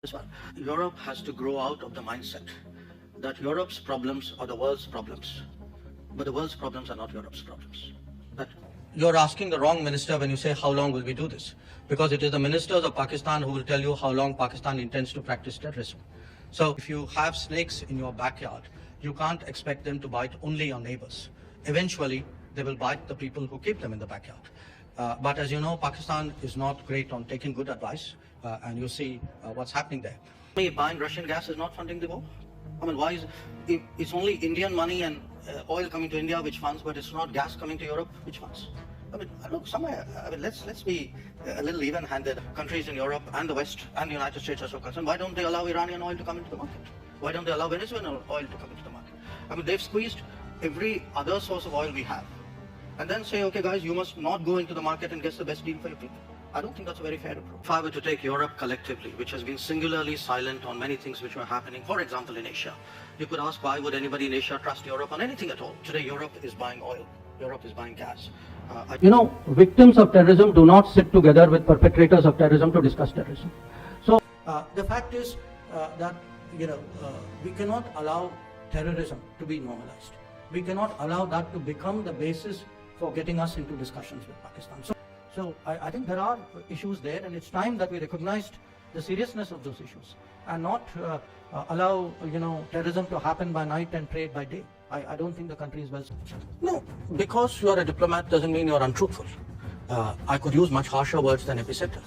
This one. Europe has to grow out of the mindset that Europe's problems are the world's problems, but the world's problems are not Europe's problems. That you're asking the wrong minister when you say, how long will we do this? Because it is the ministers of Pakistan who will tell you how long Pakistan intends to practice terrorism. So if you have snakes in your backyard, you can't expect them to bite only your neighbors. Eventually, they will bite the people who keep them in the backyard. But as you know, Pakistan is not great on taking good advice, and you see what's happening there. Buying Russian gas is not funding the war. I mean, why is it's only Indian money and oil coming to India which funds, but it's not gas coming to Europe which funds? I mean, look, somewhere. I mean, let's be a little even-handed. Countries in Europe and the West and the United States are so concerned. Why don't they allow Iranian oil to come into the market? Why don't they allow Venezuelan oil to come into the market? I mean, they've squeezed every other source of oil we have, and then say, okay, guys, you must not go into the market and get the best deal for your people. I don't think that's a very fair approach. If I were to take Europe collectively, which has been singularly silent on many things which were happening, for example, in Asia, you could ask, why would anybody in Asia trust Europe on anything at all? Today, Europe is buying oil. Europe is buying gas. Victims of terrorism do not sit together with perpetrators of terrorism to discuss terrorism. So, the fact is that, we cannot allow terrorism to be normalized. We cannot allow that to become the basis for getting us into discussions with Pakistan. So I think there are issues there, and it's time that we recognized the seriousness of those issues and not allow terrorism to happen by night and trade by day. I don't think the country is well. No, because you are a diplomat doesn't mean you are untruthful. I could use much harsher words than epicenter.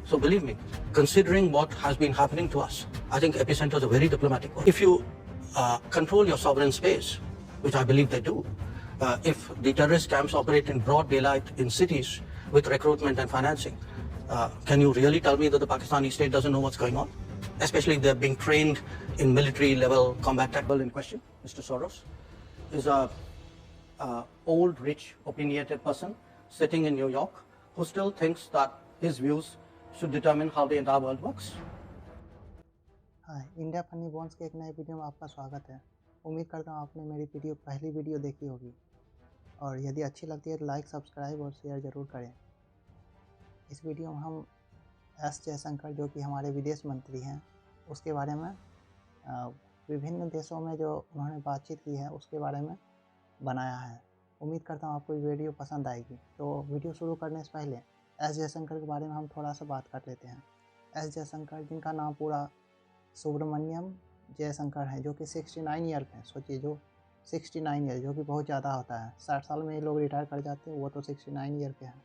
So believe me, considering what has been happening to us, I think epicenter is a very diplomatic word. If you control your sovereign space, which I believe they do, if the terrorist camps operate in broad daylight in cities with recruitment and financing, can you really tell me that the Pakistani state doesn't know what's going on? Especially they're being trained in military level combat tactical in question. Mr. Soros is a old, rich, opinionated person sitting in New York who still thinks that his views should determine how the entire world works. Hi, India funny bonds के एक नए video में आपका स्वागत है। उम्मीद करता हूँ आपने मेरी पहली वीडियो देखी होगी, और यदि अच्छी लगती है तो लाइक, सब्सक्राइब और शेयर ज़रूर करें। इस वीडियो में हम एस जयशंकर, जो कि हमारे विदेश मंत्री हैं, उसके बारे में विभिन्न देशों में जो उन्होंने बातचीत की है उसके बारे में बनाया है। उम्मीद करता हूँ आपको ये वीडियो पसंद आएगी। तो वीडियो शुरू करने से पहले एस जयशंकर के बारे में हम थोड़ा सा बात कर लेते हैं। एस जयशंकर, जिनका नाम पूरा सुब्रमण्यम जयशंकर है, जो कि 69 ईयर के हैं। सोचिए, जो 69 ईयर, जो कि बहुत ज़्यादा होता है। 60 साल में ये लोग रिटायर कर जाते हैं, वो तो 69 ईयर के हैं।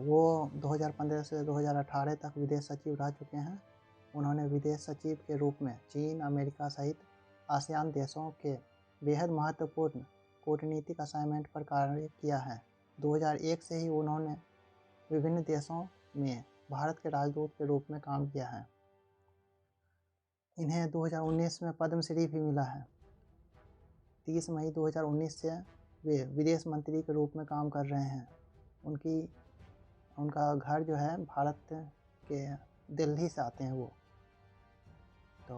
वो 2015 से 2018 तक विदेश सचिव रह चुके हैं। उन्होंने विदेश सचिव के रूप में चीन, अमेरिका सहित आसियान देशों के बेहद महत्वपूर्ण कूटनीतिक असाइनमेंट पर कार्य किया है। 2001 से ही उन्होंने विभिन्न देशों में भारत के राजदूत के रूप में काम किया है। इन्हें 2019 में पद्मश्री भी मिला है। 30 मई 2019 से वे विदेश मंत्री के रूप में काम कर रहे हैं। उनका घर जो है भारत के दिल्ली से आते हैं वो। तो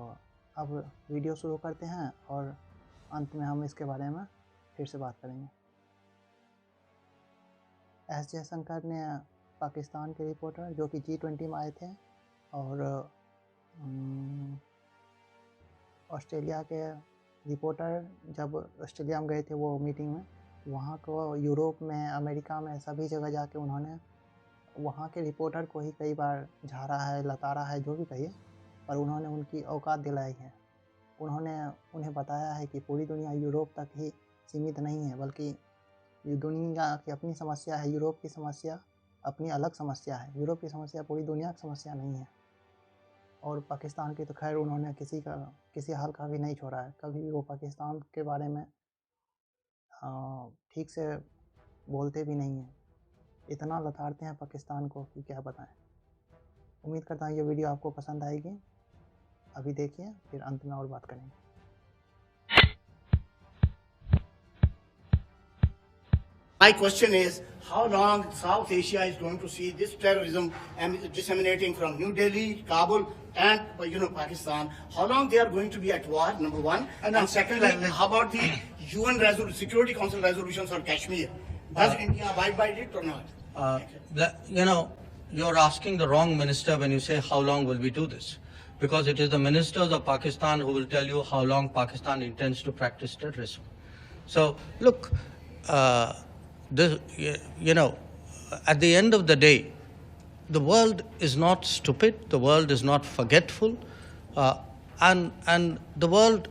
अब वीडियो शुरू करते हैं और अंत में हम इसके बारे में फिर से बात करेंगे। एस जयशंकर ने पाकिस्तान के रिपोर्टर, जो कि G20 में आए थे, और ऑस्ट्रेलिया के रिपोर्टर, जब ऑस्ट्रेलिया में गए थे वो मीटिंग में, वहाँ को यूरोप में, अमेरिका में, सभी जगह जाके उन्होंने वहाँ के रिपोर्टर को ही कई बार झाड़ा है, लताड़ा है, जो भी कहिए, पर उन्होंने उनकी औकात दिलाई है। उन्होंने उन्हें बताया है कि पूरी दुनिया यूरोप तक ही सीमित नहीं है, बल्कि दुनिया की अपनी समस्या है। यूरोप की समस्या अपनी अलग समस्या है। यूरोप की समस्या पूरी दुनिया की समस्या नहीं है। और पाकिस्तान की तो खैर उन्होंने किसी हाल का भी नहीं छोड़ा है। कभी भी वो पाकिस्तान के बारे में ठीक से बोलते भी नहीं हैं। इतना लताड़ते हैं पाकिस्तान को कि क्या बताएं। उम्मीद करता हूँ ये वीडियो आपको पसंद आएगी। अभी देखिए, फिर अंत में और बात करेंगे। My question is, how long South Asia is going to see this terrorism and disseminating from New Delhi, Kabul, and Pakistan? How long they are going to be at war? Number one, and secondly, how about the UN Security Council resolutions on Kashmir? Does India abide by it or not? you're asking the wrong minister when you say how long will we do this, because it is the ministers of Pakistan who will tell you how long Pakistan intends to practice terrorism. So look, at the end of the day, the world is not stupid, the world is not forgetful, and the world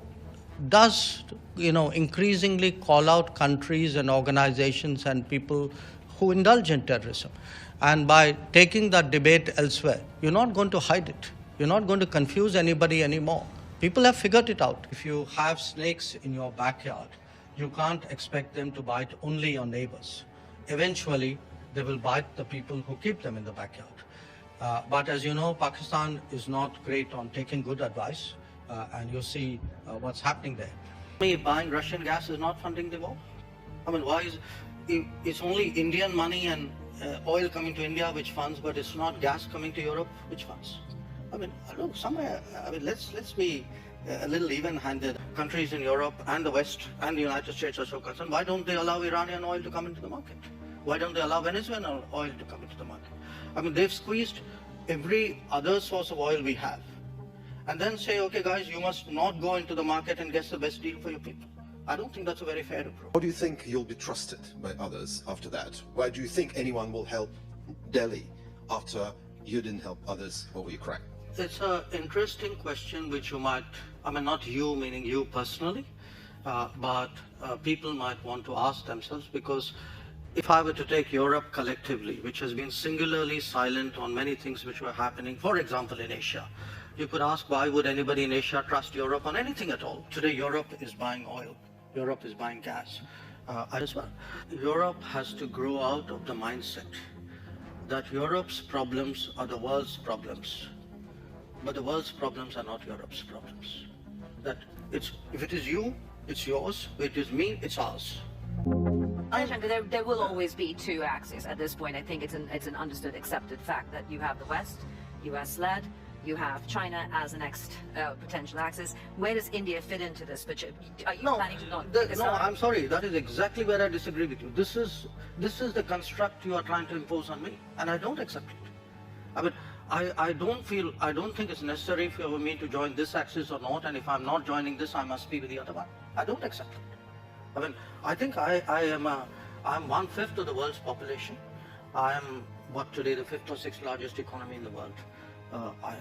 does, increasingly call out countries and organizations and people who indulge in terrorism. And by taking that debate elsewhere, you're not going to hide it. You're not going to confuse anybody anymore. People have figured it out. If you have snakes in your backyard, you can't expect them to bite only your neighbors. Eventually, they will bite the people who keep them in the backyard. But as you know, Pakistan is not great on taking good advice, and you see what's happening there. Buying Russian gas is not funding the war. I mean, why is it's only Indian money and oil coming to India which funds, but it's not gas coming to Europe which funds? I mean, look, somewhere. I mean, let's be a little even-handed. Countries in Europe and the West and the United States are so concerned. Why don't they allow Iranian oil to come into the market? Why don't they allow Venezuelan oil to come into the market? I mean, they've squeezed every other source of oil we have, and then say, okay, guys, you must not go into the market and get the best deal for your people. I don't think that's a very fair approach. How do you think you'll be trusted by others after that? Why do you think anyone will help Delhi after you didn't help others over Ukraine? It's an interesting question which you might, I mean, not you, meaning you personally, but people might want to ask themselves, because if I were to take Europe collectively, which has been singularly silent on many things which were happening, for example, in Asia, you could ask, why would anybody in Asia trust Europe on anything at all? Today, Europe is buying oil. Europe is buying gas as well. Europe has to grow out of the mindset that Europe's problems are the world's problems, but the world's problems are not Europe's problems. That if it is you, it's yours. If it is me, it's ours. There will always be two axes at this point. I think it's an understood, accepted fact that you have the West, US-led, you have China as the next potential axis. Where does India fit into this? But are you planning to not? No, I'm sorry. That is exactly where I disagree with you. This is the construct you are trying to impose on me, and I don't accept it. I mean, I don't think it's necessary for me to join this axis or not, and if I'm not joining this, I must be with the other one. I don't accept it. I mean, I think I'm 1/5 of the world's population. I am today the 5th or 6th largest economy in the world. I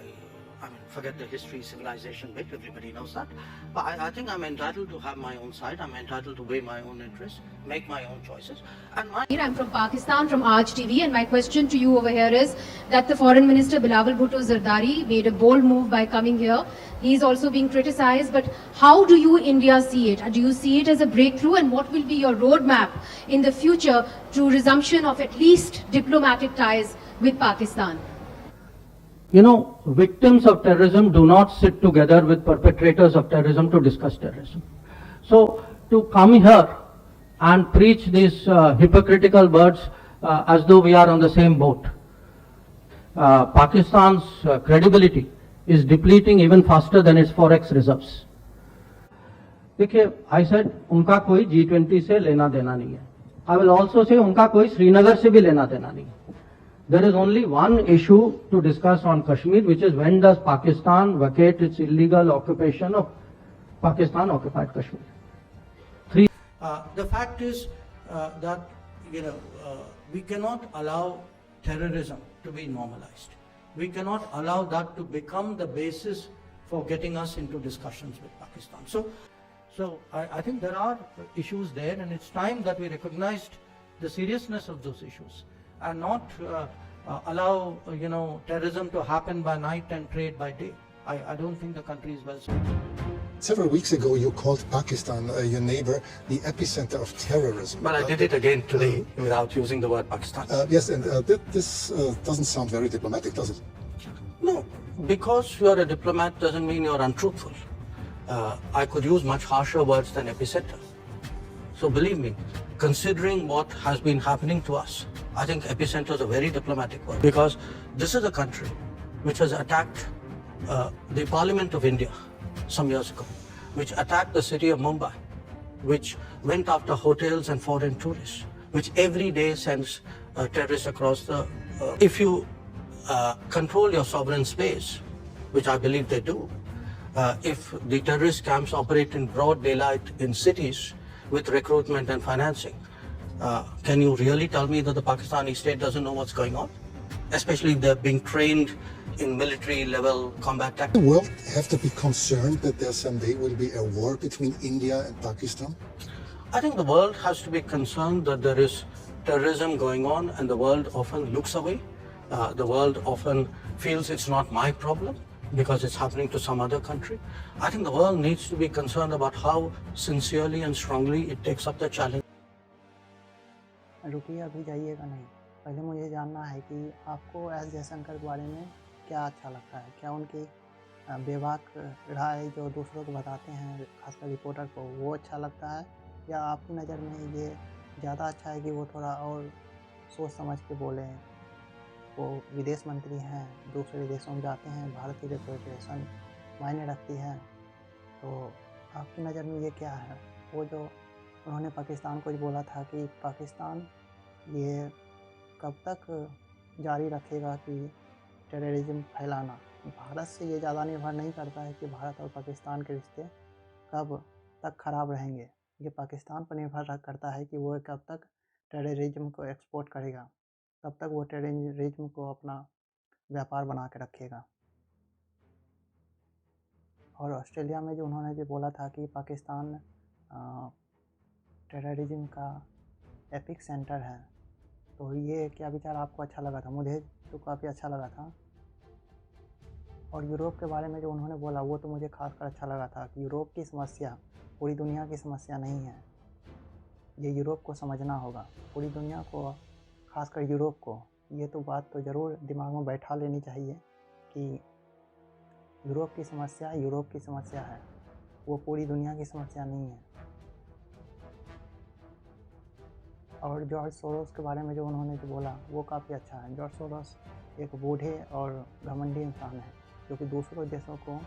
mean, forget the history, civilization bit, everybody knows that. But I think I'm entitled to have my own side. I'm entitled to weigh my own interests, make my own choices. And I'm from Pakistan, from Aaj TV, and my question to you over here is that the Foreign Minister Bilawal Bhutto Zardari made a bold move by coming here. He's also being criticized, but how do you, India, see it? Do you see it as a breakthrough, and what will be your roadmap in the future to resumption of at least diplomatic ties with Pakistan? Victims of terrorism do not sit together with perpetrators of terrorism to discuss terrorism. So to come here and preach these hypocritical words as though we are on the same boat, Pakistan's credibility is depleting even faster than its forex reserves. देखिए, I said उनका कोई G20 से लेना देना नहीं है. I will also say उनका कोई श्रीनगर से भी लेना देना नहीं है. There is only one issue to discuss on Kashmir, which is when does Pakistan vacate its illegal occupation of Pakistan-occupied Kashmir. The fact is that we cannot allow terrorism to be normalized. We cannot allow that to become the basis for getting us into discussions with Pakistan. So I think there are issues there, and it's time that we recognized the seriousness of those issues and not allow terrorism to happen by night and trade by day. I don't think the country is well suited. Several weeks ago, you called Pakistan, your neighbor, the epicenter of terrorism. But I did it again today without using the word Pakistan. Yes, and this doesn't sound very diplomatic, does it? No, because you're a diplomat doesn't mean you're untruthful. I could use much harsher words than epicenter. So believe me, considering what has been happening to us, I think epicenter is a very diplomatic word, because this is a country which has attacked the Parliament of India some years ago, which attacked the city of Mumbai, which went after hotels and foreign tourists, which every day sends terrorists across the... If you control your sovereign space, which I believe they do, if the terrorist camps operate in broad daylight in cities with recruitment and financing, can you really tell me that the Pakistani state doesn't know what's going on? Especially if they're being trained in military level combat tactics. The world have to be concerned that there someday will be a war between India and Pakistan? I think the world has to be concerned that there is terrorism going on, and the world often looks away. The world often feels it's not my problem because it's happening to some other country. I think the world needs to be concerned about how sincerely and strongly it takes up the challenge. रुकिए, अभी जाइएगा नहीं। पहले मुझे जानना है कि आपको एस जयशंकर के बारे में क्या अच्छा लगता है। क्या उनकी बेबाक राय जो दूसरों को बताते हैं, खासकर रिपोर्टर को, वो अच्छा लगता है, या आपकी नज़र में ये ज़्यादा अच्छा है कि वो थोड़ा और सोच समझ के बोलें? वो विदेश मंत्री हैं, दूसरे देशों में जाते हैं, भारत की रिप्रेजेंटेशन मायने रखती है, तो आपकी नज़र में ये क्या है? वो जो उन्होंने पाकिस्तान को बोला था कि पाकिस्तान ये कब तक जारी रखेगा कि टेररिज्म फैलाना? भारत से ये ज़्यादा निर्भर नहीं करता है कि भारत और पाकिस्तान के रिश्ते कब तक ख़राब रहेंगे। ये पाकिस्तान पर निर्भर करता है कि वो कब तक टेररिज्म को एक्सपोर्ट करेगा, कब तक वो टेररिज्म को अपना व्यापार बना के रखेगा। और ऑस्ट्रेलिया में जो उन्होंने जो बोला था कि पाकिस्तान टेररिज्म का एपिक सेंटर है, तो ये क्या विचार आपको अच्छा लगा था? मुझे तो काफ़ी अच्छा लगा था। और यूरोप के बारे में जो उन्होंने बोला वो तो मुझे खासकर अच्छा लगा था कि यूरोप की समस्या पूरी दुनिया की समस्या नहीं है। ये यूरोप को समझना होगा, पूरी दुनिया को, खासकर यूरोप को। ये तो बात तो ज़रूर दिमाग में बैठा लेनी चाहिए कि यूरोप की समस्या यूरोप की समस्या है, वो पूरी दुनिया की समस्या नहीं है। और जॉर्ज सोरोस के बारे में जो उन्होंने जो बोला वो काफ़ी अच्छा है। जॉर्ज सोरोस एक बूढ़े और घमंडी इंसान है जो कि दूसरों देशों को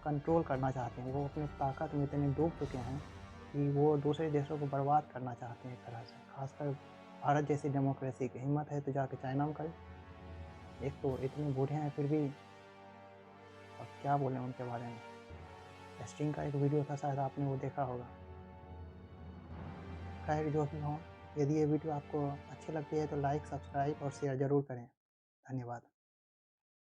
कंट्रोल करना चाहते हैं। वो अपनी ताकत में इतने डूब चुके हैं कि वो दूसरे देशों को बर्बाद करना चाहते हैं एक तरह से। खासकर भारत जैसी डेमोक्रेसी की हिम्मत है तो जाके चाइना में करें। एक तो इतने बूढ़े हैं फिर भी, अब क्या बोलें उनके बारे में। स्टिंग का एक वीडियो था, शायद आपने वो देखा होगा। खैर जो भी हो, यदि ये वीडियो आपको अच्छी लगती है तो लाइक, सब्सक्राइब और शेयर ज़रूर करें। धन्यवाद।